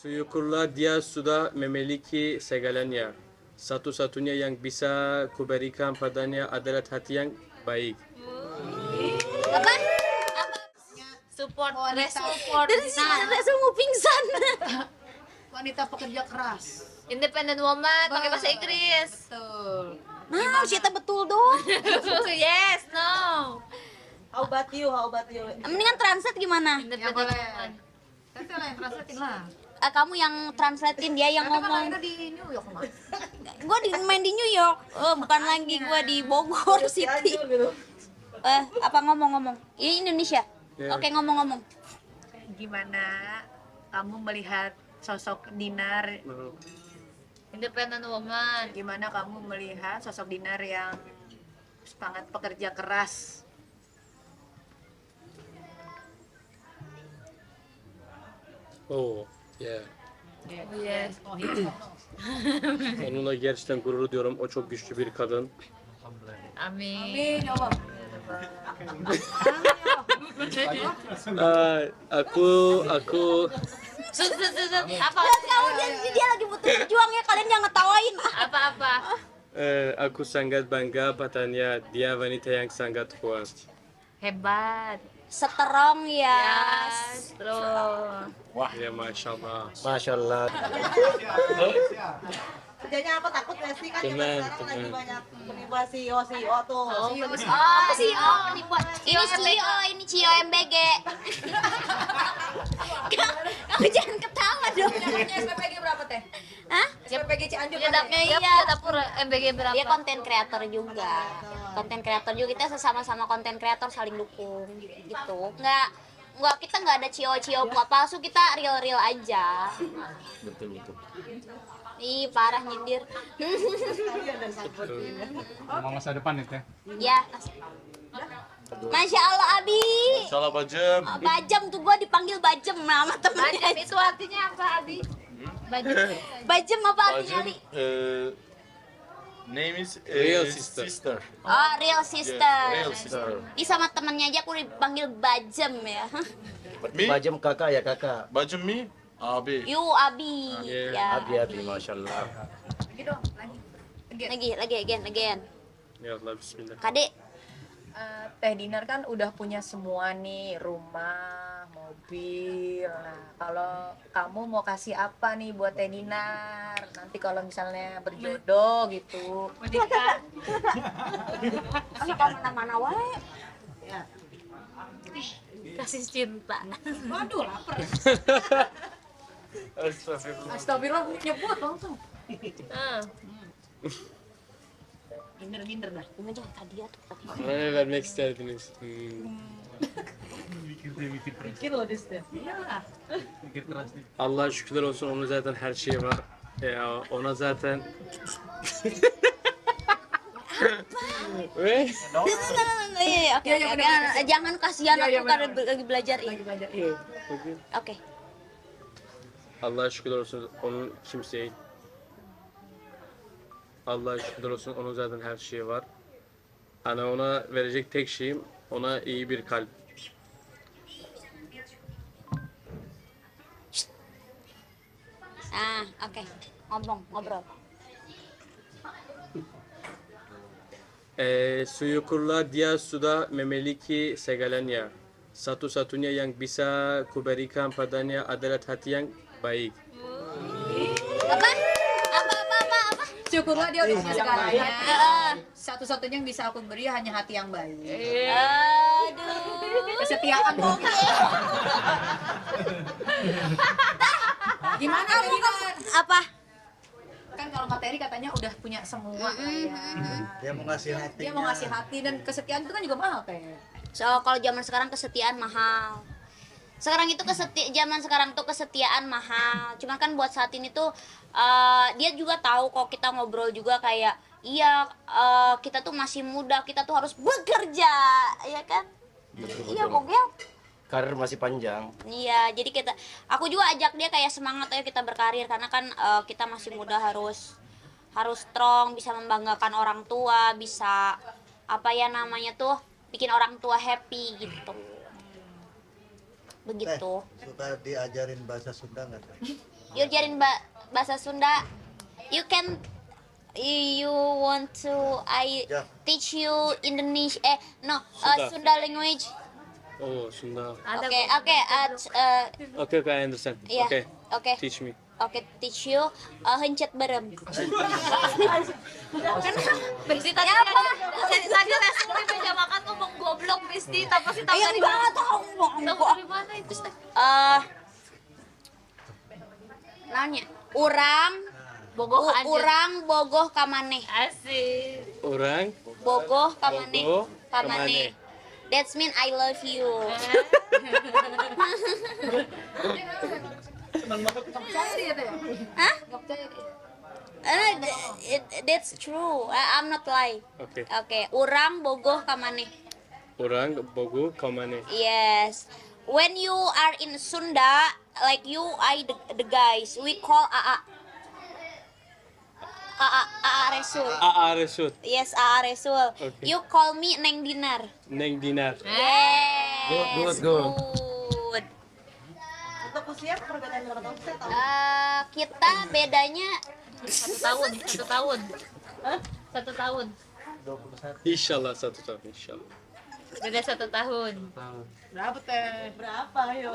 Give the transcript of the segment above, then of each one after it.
Syukurlah dia sudah memiliki segalanya. Satu-satunya yang bisa kuberikan padanya adalah hati yang baik. Apa? Support, Wanita. support. Dari sini langsung mau pingsan. Wanita pekerja keras. Independent woman pakai bahasa Inggris. Betul. Nah, kita betul dong. Yes, no. How about you? How about you? Mendingan translate gimana? Ya Independent boleh. woman. Nanti lah yang translatein lah. Kamu yang translatein, dia yang Karena kan ngomong. lahirnya di New York, Mas. Gue main di New York. Bukan lagi gue di Bogor City. Apa ngomong-ngomong? Ini Indonesia. Ya. Oke, ngomong-ngomong. Gimana kamu melihat sosok Dinar? Independent woman. Gimana kamu melihat sosok Dinar yang sangat pekerja keras? Oh, yeah. Yes. Oh iya. Onunla gerçekten gurur duyuyorum. O çok güçlü bir kadın. Amin. Amin ya Allah. Aku Sus. Apa? Kamu dia lagi butuh berjuang ya, kalian jangan ngetawain. Apa? aku sangat bangga padanya. Dia wanita yang sangat kuat. Hebat. Strong ya. Yes. Terus. Ya maşallah. Masyaallah. Kerjanya apa, takut nggak sih? Kan zaman Tenang, sekarang lagi tenang. banyak penipu CEO tuh. Oh, CEO penipuan. Ini CEO, ini CEO MBG. Kamu jangan ketawa dong. SPPG berapa teh? Hah? SPPG Cianjur Dia kan? dapur MBG berapa? Dia konten kreator juga. Konten kreator juga, kita sesama-sama konten kreator saling dukung gitu. Nggak kita nggak ada cio-cio palsu, kita real aja. Betul. Ih, parah nyindir. Mau masa depan ya teh? Ya. Masya Allah Abi. Salah bajam. Bajam tuh, gua dipanggil Bajem nama temennya. Bajem itu artinya apa, Abi? Bajem. Bajem apa artinya, Bajam. Li? Name is Real sister. Oh, real sister. Real sister. Ih, sama temennya aja aku dipanggil Bajem ya. Me? Bajam kakak ya kakak. Bajam me? Abi. You Abi. Yeah. Ya. Abi masyaallah. Lagi dong, lagi. Lagi again. Ya Allah bismillah. Kade, Teh Dinar kan udah punya semua nih, rumah, mobil. Nah, kalau kamu mau kasih apa nih buat Teh Dinar? Nanti kalau misalnya berjodoh gitu. Menikah. kamu kemana-mana wae. Kasih cinta. Waduh, lapar. Estağfurullah. Astagfirullah, nyebut langsung. Ah. Minder dah. Ini aja tadi ya tuh. Bana ne vermek isterdiniz? Pikir loh dis teh. Iyalah. Allah'a şükürler olsun, onun zaten her şeyi var. Ona zaten... Weh? Iya, oke. Jangan kasihan Iya, aku karena lagi belajar Lagi ini. belajar. Oke. Allah'a şükürler olsun, onun kimseye... Allah'a şükürler olsun, onun zaten her şeyi var. Hani ona verecek tek şeyim, ona iyi bir kalp. Oke. Ngobrol. Syukurlah dia sudah memiliki segalanya. Satu-satunya yang bisa kuberikan padanya adalah hati yang baik. Apa? Syukurlah dia udah punya segalanya. Heeh. Satu-satunya yang bisa aku beri hanya hati yang baik. Aduh. Kesetiaan mungkin. Gimana Teh Dinar? Apa? Kan kalau materi katanya udah punya semua ya. Dia mau ngasih hati. Dia mau ngasih hati dan kesetiaan itu kan juga mahal Teh. So, kalau zaman sekarang kesetiaan mahal. Zaman sekarang tuh kesetiaan mahal. Cuman kan buat saat ini tuh dia juga tahu kok, kita ngobrol juga kayak iya, kita tuh masih muda, kita tuh harus bekerja, ya kan? Iya, Bogel. Karir masih panjang. Iya, jadi aku juga ajak dia kayak semangat, ayo kita berkarir, karena kan kita masih muda, harus strong, bisa membanggakan orang tua, bisa apa ya namanya tuh, bikin orang tua happy gitu. Begitu. Suka diajarin bahasa Sunda nggak? You ajarin bahasa Sunda. You want to I Ya. teach you Indonesia Sunda language. Oh, Sunda. Ada Okay, kok. okay. Okay, okay, I understand. Yeah. Okay, Okay. teach me. Okay, teach you hencet berem. Besti tadi Ya, apa? tadi Resul di meja makan ngomong goblok Besti, tapi sih tahu Ayo dari enggak mana? tahu. Tahu dari mana itu? Nanya. Urang Bogoh aja. urang bogoh ka maneh. Asik. Orang Bogoh ka maneh. Bogoh Ka ka maneh. maneh. That's mean I love you. Hah? That's true. I'm not lie. Okay. Okay, urang bogoh ka maneh. Orang bogo kamane. Yes. When you are in Sunda, like you, the guys, we call AA. AA Resul. Resut. Yes, AA Resul. Okay. You call me Neng Dinar. Neng dinar. Yes. Good. Good. Untuk usia perbedaan berapa tahun? Saya tahu. Kita bedanya 1 tahun, 1 tahun. 1 tahun. Insyaallah 1 tahun, insyaallah. Beda 1 tahun. Berapa teh? Berapa yo?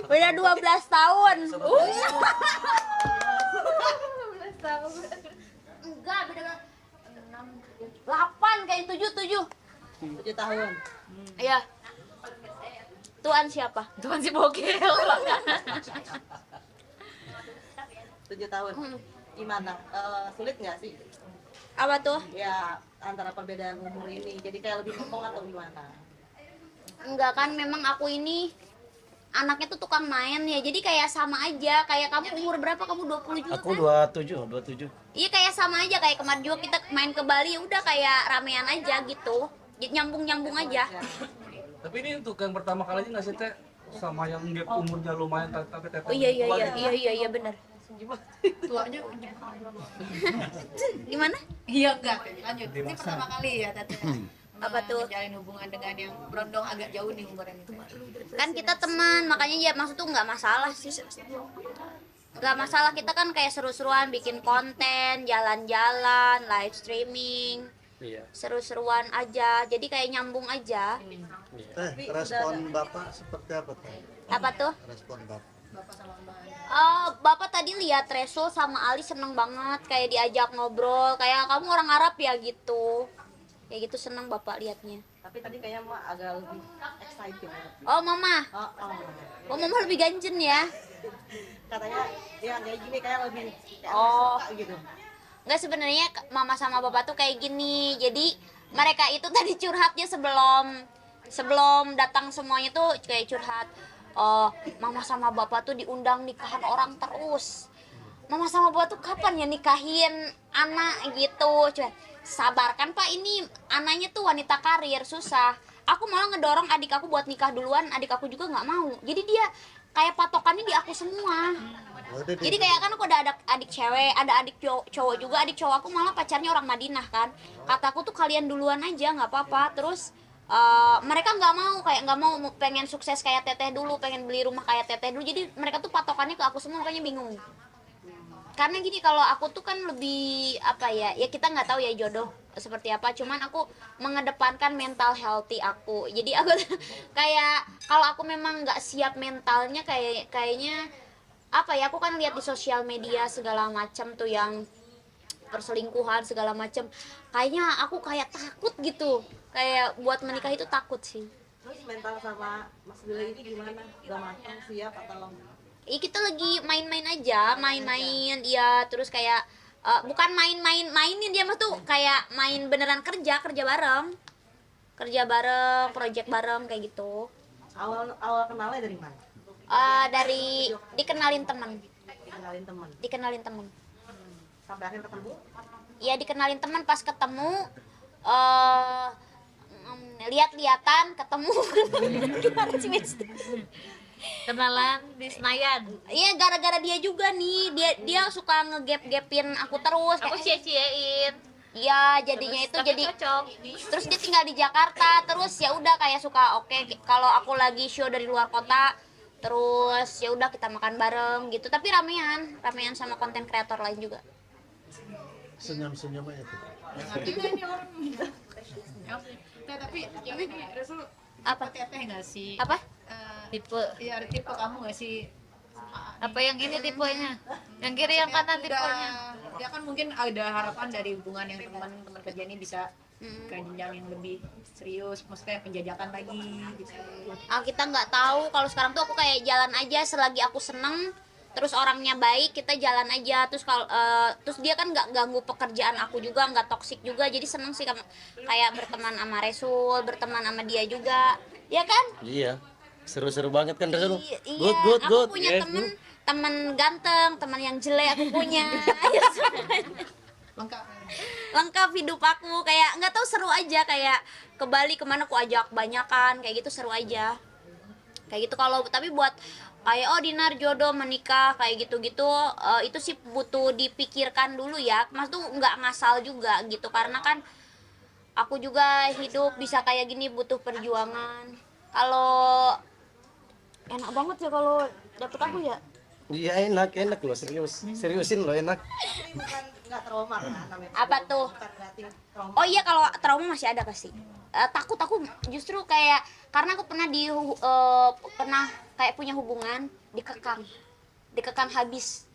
beda 12 tahun. Enggak, beda 8 kayak 7. 7 tahun. Iya. Tuan siapa? Tuhan si bogel. 7 tahun. Gimana? Sulit nggak sih? Apa tuh? Ya antara perbedaan umur ini. Jadi kayak lebih ngomong atau gimana? Enggak kan, memang aku ini anaknya tuh tukang main ya. Jadi kayak sama aja. Kayak kamu umur berapa? Kamu 20 juga Aku kan? 27. Iya kayak sama aja, kayak kemarin juga kita main ke Bali, udah kayak ramean aja gitu. Nyambung-nyambung aja. Tapi ini untuk yang pertama kalinya nggak sih teh sama yang gap umurnya lumayan tapi teteh. Oh iya benar. Tuanya Gimana? iya enggak lanjut. Ini pertama kali ya Tete. Apa tuh? Menjalin hubungan dengan yang berondong agak jauh nih umurnya itu. Kan kita teman, makanya ya maksud tuh nggak masalah sih. Nggak masalah, kita kan kayak seru-seruan bikin konten, jalan-jalan, live streaming, Iya. seru-seruan aja. Jadi kayak nyambung aja. Respon Bapak seperti apa teh? Apa tuh? Respon Bapak. Bapak tadi lihat Resul sama Ali seneng banget, kayak diajak ngobrol, kayak kamu orang Arab ya gitu. Kayak gitu seneng Bapak liatnya. Tapi tadi kayaknya mah agak lebih excited. Oh Mama, Oh. Mama lebih ganjen ya. Katanya ya kayak gini kayak lebih kayak Oh. suka gitu. Nggak, sebenarnya Mama sama Bapak tuh kayak gini. Jadi mereka itu tadi curhatnya sebelum datang semuanya tuh kayak curhat. Oh, Mama sama Bapak tuh diundang nikahan orang terus. Mama sama Bapak tuh kapan ya nikahin anak gitu. Cuman sabarkan Pak, ini anaknya tuh wanita karir, susah. Aku malah ngedorong adik aku buat nikah duluan, adik aku juga nggak mau. Jadi dia kayak patokannya di aku semua. Jadi kayak kan aku ada adik cewek, ada adik cowok juga. Adik cowok aku malah pacarnya orang Madinah kan. Kataku tuh kalian duluan aja nggak apa-apa. Terus mereka nggak mau, kayak nggak mau, pengen sukses kayak Teteh dulu, pengen beli rumah kayak Teteh dulu. Jadi mereka tuh patokannya ke aku semua, makanya bingung. Karena gini, kalau aku tuh kan lebih apa ya kita nggak tahu ya jodoh seperti apa, cuman aku mengedepankan mental healthy aku. Jadi aku kayak kalau aku memang nggak siap mentalnya, kayaknya apa ya, aku kan lihat di sosial media segala macam tuh yang perselingkuhan segala macam, kayaknya aku kayak takut gitu, kayak buat menikah itu takut sih. Terus mental sama Mas Billy ini gimana? Udah matang, siap atau Kita lagi main-main aja, main-main ya, terus kayak bukan mainin dia mah tuh kayak main beneran kerja bareng, project bareng kayak gitu. awal kenalnya dari mana? Dari dikenalin teman, Dikenalin teman. Sampai akhir ketemu? ya dikenalin teman, pas ketemu lihat-lihatan, ketemu. Gimana sih, Miss? Kenalan di Senayan. Iya, gara-gara dia juga nih, dia suka ngegap-gapin aku terus. Aku cie-ciein. Iya, jadinya itu Tapi jadi cocok. terus dia tinggal di Jakarta, terus ya udah kayak suka oke, kalau aku lagi show dari luar kota, terus ya udah kita makan bareng gitu, tapi ramean sama konten kreator lain juga. Senyum-senyum aja tuh. Tapi yang ini Resul Apa? teteh nggak sih? Apa? Tipe Iya, ada tipe kamu nggak sih? apa yang ini tipenya? Yang kiri yang kanan tipenya. Ya kan mungkin ada harapan dari hubungan yang teman kerja ini bisa ke jenjang yang lebih serius, maksudnya penjajakan lagi gitu. Kita nggak tahu, kalau sekarang tuh aku kayak jalan aja selagi aku seneng, terus orangnya baik, kita jalan aja. Terus kalau terus dia kan nggak ganggu pekerjaan aku juga, nggak toksik juga, jadi seneng sih kayak berteman sama Resul, berteman sama dia juga, ya kan? Iya, seru-seru banget kan Resul. Iya, aku punya temen ganteng, teman yang jelek aku punya. Lengkap hidup aku, kayak nggak tahu, seru aja, kayak ke Bali kemana aku ajak banyakan, kayak gitu seru aja kayak gitu. Kalau tapi buat kayak Dinar jodoh menikah kayak gitu-gitu, itu sih butuh dipikirkan dulu ya, mas tuh nggak ngasal juga gitu, karena kan aku juga hidup bisa kayak gini butuh perjuangan. Kalau enak banget ya kalau dapet aku ya. Iya enak loh, seriusin loh enak. Tapi bukan nggak trauma kan namanya. Apa tuh? Bukan berarti trauma. Oh iya, kalau trauma masih ada pasti. Takut aku justru kayak karena aku pernah pernah kayak punya hubungan dikekang habis.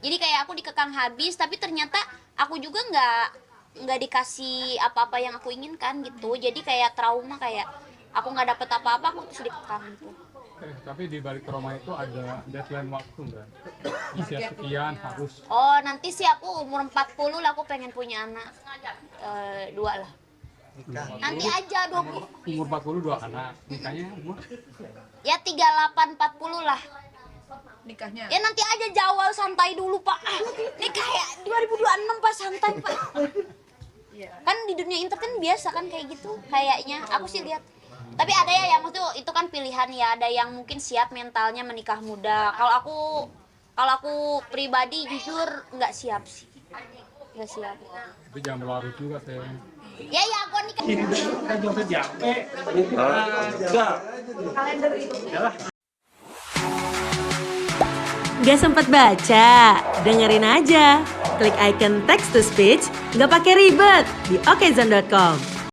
Jadi kayak aku dikekang habis, tapi ternyata aku juga nggak dikasih apa-apa yang aku inginkan gitu. Jadi kayak trauma, kayak aku nggak dapet apa-apa, aku terus dikekang gitu. Tapi di balik trauma itu ada deadline waktu nggak? Usia sekian harus. Oh, nanti sih aku umur 40 lah aku pengen punya anak. 2 lah. Nanti aja 20. Umur 40 2 anak. Nikahnya umur? Ya 38 40 lah. Nikahnya. Ya nanti aja jawab, santai dulu, Pak. Ini kayak 2026 Pak, santai, Pak. Kan di dunia internet biasa kan kayak gitu kayaknya. Aku sih lihat. Tapi ada ya yang itu kan pilihan ya, ada yang mungkin siap mentalnya menikah muda. Kalau aku pribadi jujur nggak siap sih. Nggak siap. Tapi jangan berlarut juga teh. Ya aku nikah. Gak sempat baca? Dengerin aja. Klik icon text to speech, gak pakai ribet di okezone.com.